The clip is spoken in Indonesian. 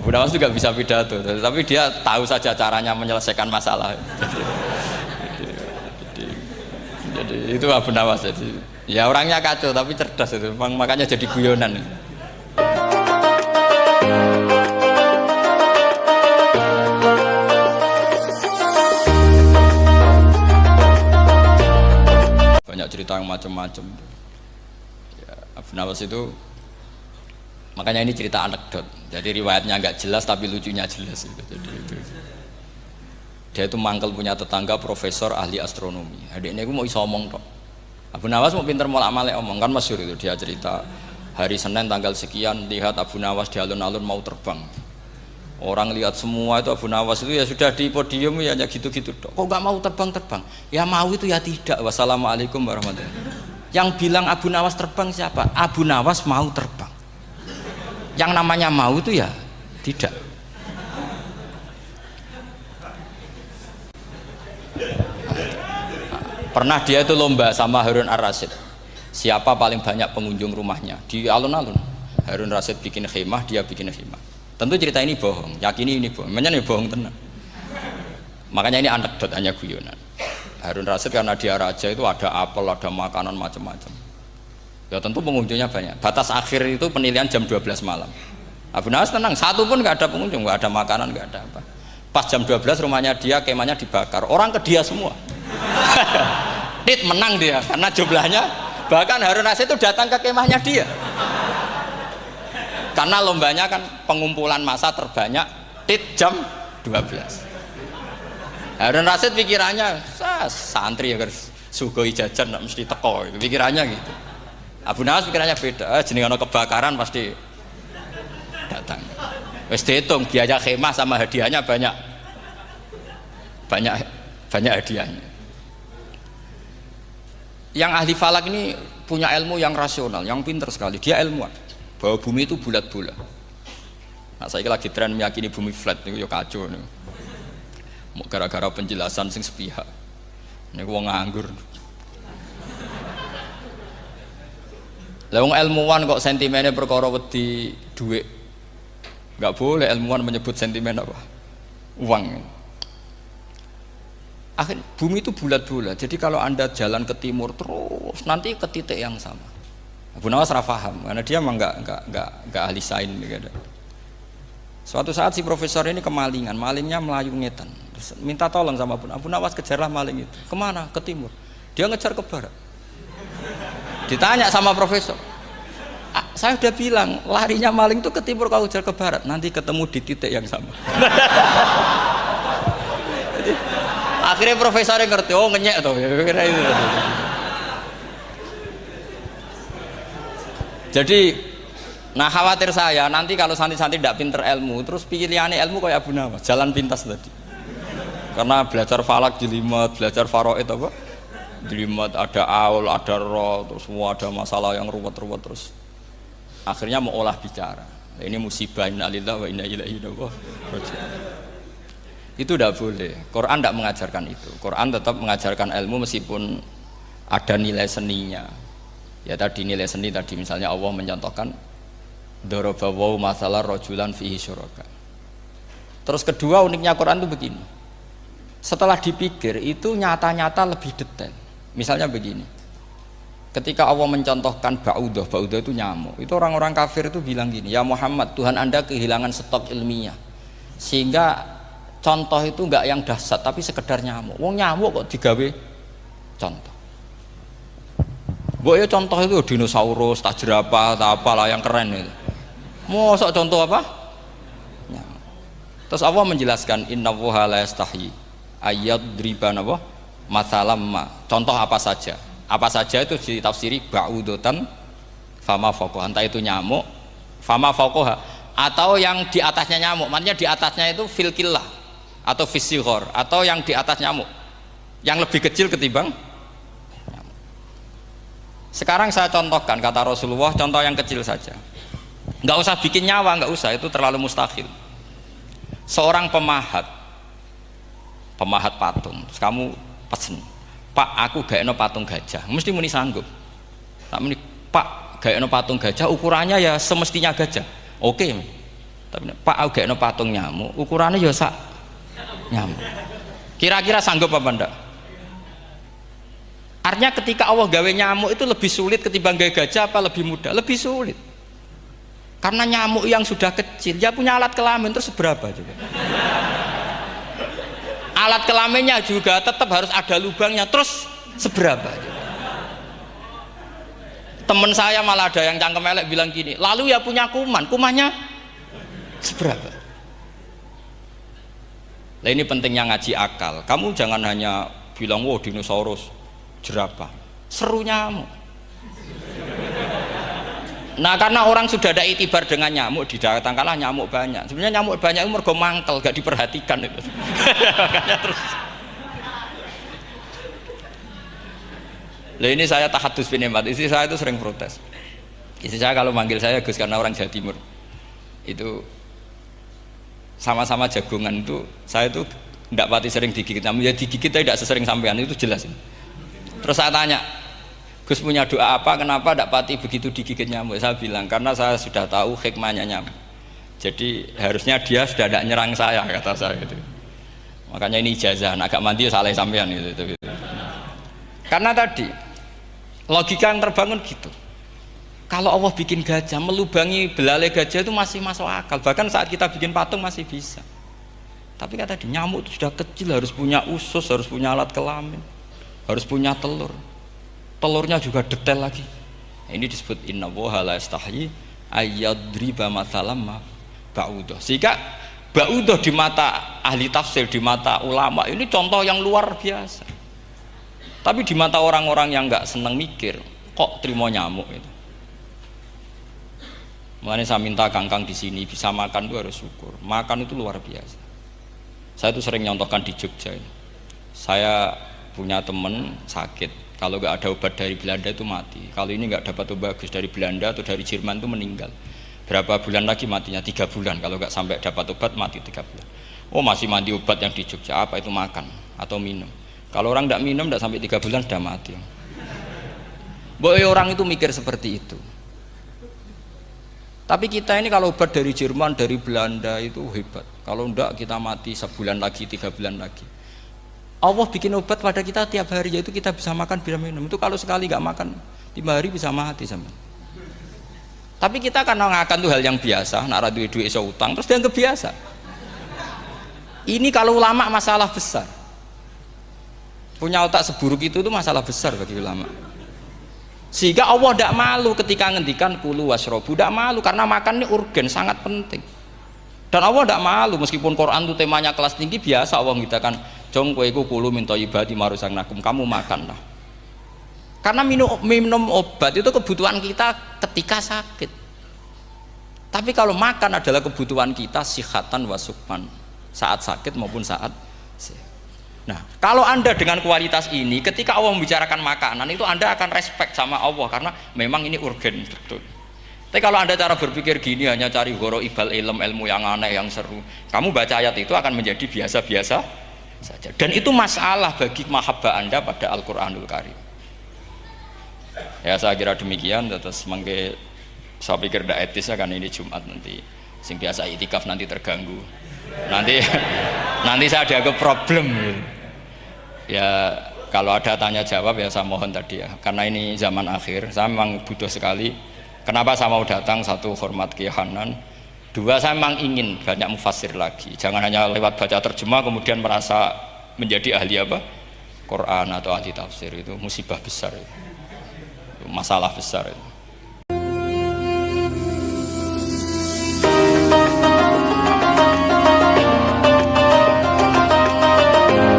Abu Nawas juga bisa pidato, tapi dia tahu saja caranya menyelesaikan masalah. Jadi itu Abu Nawas. Jadi ya orangnya kacau tapi cerdas itu, makanya jadi guyonan. Banyak cerita yang macam-macam. Ya, Abu Nawas itu, makanya ini cerita anekdot. Jadi riwayatnya nggak jelas tapi lucunya jelas. Jadi itu. Dia itu mangkel punya tetangga profesor ahli astronomi. Adiknya aku mau iso omong tok. Abu Nawas mau pinter molak-malik omong, kan masyhur itu. Dia cerita hari Senin tanggal sekian lihat Abu Nawas di alun-alun mau terbang. Orang lihat semua itu Abu Nawas itu ya sudah di podium ya hanya gitu-gitu tok. Kok nggak mau terbang-terbang? Ya mau itu ya tidak. Wassalamualaikum warahmatullahi wabarakatuh. Yang bilang Abu Nawas terbang siapa? Abu Nawas mau terbang. Yang namanya mau itu ya tidak. Pernah dia itu lomba sama Harun Ar-Rasyid, siapa paling banyak pengunjung rumahnya di alun-alun. Harun Rasyid bikin khemah, dia bikin khemah. Tentu cerita ini bohong, yakini ini bohong, makanya ini bohong tenang. Makanya ini anekdot, hanya guyonan. Harun Rasyid karena dia raja itu ada apel, ada makanan macam-macam. Ya tentu pengunjungnya banyak. Batas akhir itu penilaian jam 12 malam. Abu Nawas tenang, satu pun nggak ada pengunjung, nggak ada makanan, nggak ada apa. Pas jam 12 rumahnya dia, kemahnya dibakar, orang ke dia semua. Tit menang dia karena jumlahnya, bahkan Harun Rasyid itu datang ke kemahnya dia. Karena lombanya kan pengumpulan massa terbanyak, tit jam 12. Harun Rasyid pikirannya, santri ya guys, sugoi jajan nggak mesti teko, pikirannya gitu. Abu Nawas pikirannya beda, jeneng ana kebakaran pasti datang. Wis dihitung biaya khemah sama hadiahnya banyak hadiahnya. Yang ahli falak ini punya ilmu yang rasional, yang pinter sekali. Dia ilmuwan bahwa bumi itu bulat-bulat. Nah, saya lagi tren meyakini bumi flat niku ya kacau niku. Gara-gara penjelasan sing sepihak. Niku wong nganggur. Lah wong ilmuwan kok sentimennya perkara wedi dhuwit. Enggak boleh ilmuwan menyebut sentimen apa? Uang. Akhir bumi itu bulat-bulat. Jadi kalau Anda jalan ke timur terus nanti ke titik yang sama. Abu Nawas paham karena dia memang enggak ahli sains gitu. Suatu saat si profesor ini kemalingan, malingnya melayu ngetan. Terus minta tolong sama Abu Nawas, kejarlah maling itu. Kemana? Ke timur. Dia ngejar ke barat. Ditanya sama profesor, saya udah bilang larinya maling itu ke timur, kalau kejar ke barat nanti ketemu di titik yang sama. Akhirnya profesornya ngerti, oh ngenyek tuh. Jadi, nah khawatir saya nanti kalau santri-santri tidak pinter ilmu, terus pilihannya ilmu kayak Abu Nawas, jalan pintas tadi. Karena belajar falak jelimet, belajar faraid apa? Jelimet, ada aul, ada roh, terus semua ada masalah yang ruwet-ruwet terus. Akhirnya mau olah bicara. Ini musibah, inna lillahi wa inna ilaihi raji'un. Itu tidak boleh. Quran tidak mengajarkan itu. Quran tetap mengajarkan ilmu meskipun ada nilai seninya. Ya tadi nilai seni tadi misalnya Allah mencontohkan daraba wa masalah rajulan fihi syuraka. Terus kedua uniknya Quran itu begini. Setelah dipikir itu nyata-nyata lebih detail. Misalnya begini. Ketika Allah mencontohkan ba'udah itu nyamuk. Itu orang-orang kafir itu bilang gini, ya Muhammad, Tuhan Anda kehilangan stok ilmiah. Sehingga contoh itu enggak yang dahsyat tapi sekedar nyamuk. Wong nyamuk kok digawe contoh. Mbok ya contoh itu dinosaurus, tak jerapah, tak apalah yang keren itu. Mosok contoh apa? Nyamuk. Terus Allah menjelaskan innallaha la yastahi ayyadriban apa? Masalam ma. Contoh apa saja? Apa saja itu ditafsiri ba'udatan fama fawqaha. Entah itu nyamuk, fama fawqaha atau yang di atasnya nyamuk. Maksudnya di atasnya itu fil killah atau fisighor atau yang di atas nyamuk yang lebih kecil ketimbang nyamuk. Sekarang saya contohkan kata Rasulullah, contoh yang kecil saja, nggak usah bikin nyawa, nggak usah, itu terlalu mustahil. Seorang pemahat patung, terus kamu pesen, Pak aku gak eno patung gajah, mesti muni sanggup. Tak muni Pak gak eno patung gajah, ukurannya ya semestinya gajah, oke. Tapi Pak agekno patung nyamuk, ukurannya ya sak nyamuk. Kira-kira sanggup apa ndak? Artinya ketika Allah gawe nyamuk itu lebih sulit ketimbang gawe gajah apa lebih mudah? Lebih sulit. Karena nyamuk yang sudah kecil, dia punya alat kelamin terus seberapa juga. Alat kelaminnya juga tetap harus ada lubangnya terus seberapa juga. Temen saya malah ada yang cangkem elek bilang gini, lalu ya punya kuman, kumannya seberapa? Nah ini pentingnya ngaji akal. Kamu jangan hanya bilang, wow dinosaurus, jerapah, seru nyamuk. Nah karena orang sudah ada itibar dengan nyamuk, didatangkanlah nyamuk banyak. Sebenarnya nyamuk banyak itu mergo mangkel, gak diperhatikan itu. Makanya terus. Lah ini saya tahadus binemat, istri saya itu sering protes. Istri saya kalau manggil saya Gus karena orang Jawa Timur. Itu sama-sama jagongan itu, saya itu tidak pati sering digigit, namun ya digigit tidak sesering sampean, itu jelas. Terus saya tanya, Gus punya doa apa, kenapa tidak pati begitu digigit nyamuk? Saya bilang, karena saya sudah tahu hikmahnya nyamuk. Jadi harusnya dia sudah tidak nyerang saya, kata saya itu. Makanya ini ijazah, agak mandi salah sampean itu. Karena tadi logika yang terbangun gitu. Kalau Allah bikin gajah, melubangi belalai gajah itu masih masuk akal. Bahkan saat kita bikin patung masih bisa. Tapi kata tadi nyamuk itu sudah kecil, harus punya usus, harus punya alat kelamin, harus punya telur. Telurnya juga detail lagi. Ini disebut inna woha la istahyi ayyadriba mathalam ba'udah. Sehingga ba'udah di mata ahli tafsir, di mata ulama ini contoh yang luar biasa. Tapi di mata orang-orang yang nggak seneng mikir, kok terima nyamuk itu. Makanya saya minta kangkang di sini bisa makan itu harus syukur. Makan itu luar biasa. Saya itu sering nyontohkan di Jogja ini. Saya punya teman sakit, kalau nggak ada obat dari Belanda itu mati. Kalau ini nggak dapat obat bagus dari Belanda atau dari Jerman itu meninggal. Berapa bulan lagi matinya? 3 bulan. Kalau nggak sampai dapat obat mati 3 bulan. Oh masih mandi obat yang di Jogja, apa itu makan atau minum? Kalau orang nggak minum nggak sampai 3 bulan sudah mati. Boy orang itu mikir seperti itu. Tapi kita ini kalau obat dari Jerman, dari Belanda itu hebat. Kalau enggak kita mati sebulan lagi, 3 bulan lagi. Allah bikin obat pada kita tiap hari, yaitu kita bisa makan, bisa minum. Itu kalau sekali nggak makan 5 hari bisa mati sama. Tapi kita karena ngakan tuh hal yang biasa, nak duit iso utang, terus dianggap biasa. Ini kalau ulama masalah besar. Punya otak seburuk itu masalah besar bagi ulama. Sehingga Allah tidak malu ketika ngendikan kulu wasrobu, tidak malu karena makan ini urgen, sangat penting. Dan Allah tidak malu meskipun Quran itu temanya kelas tinggi, biasa Allah mengatakan jong kueku kulu minta ibadi marusangnakum, kamu makanlah. Karena minum obat itu kebutuhan kita ketika sakit. Tapi kalau makan adalah kebutuhan kita sihatan wasukman, saat sakit maupun saat sehat. Nah, kalau Anda dengan kualitas ini, ketika Allah membicarakan makanan itu Anda akan respect sama Allah karena memang ini urgen betul. Tapi kalau Anda cara berpikir gini, hanya cari goro ibal ilmu yang aneh, yang seru, kamu baca ayat itu akan menjadi biasa-biasa saja. Dan itu masalah bagi mahabbah Anda pada Al-Quranul Karim. Ya saya kira demikian. Terus mangke saya pikir tidak etis kan ini Jumat nanti. Sing biasa itikaf nanti terganggu. Nanti saya ada problem. Ya kalau ada tanya jawab ya saya mohon tadi ya, karena ini zaman akhir saya memang butuh sekali. Kenapa saya mau datang? Satu, hormat Kiai Hanan. Dua, saya memang ingin banyak mufassir lagi, jangan hanya lewat baca terjemah kemudian merasa menjadi ahli apa Quran atau ahli tafsir. Itu musibah besar, itu masalah besar itu.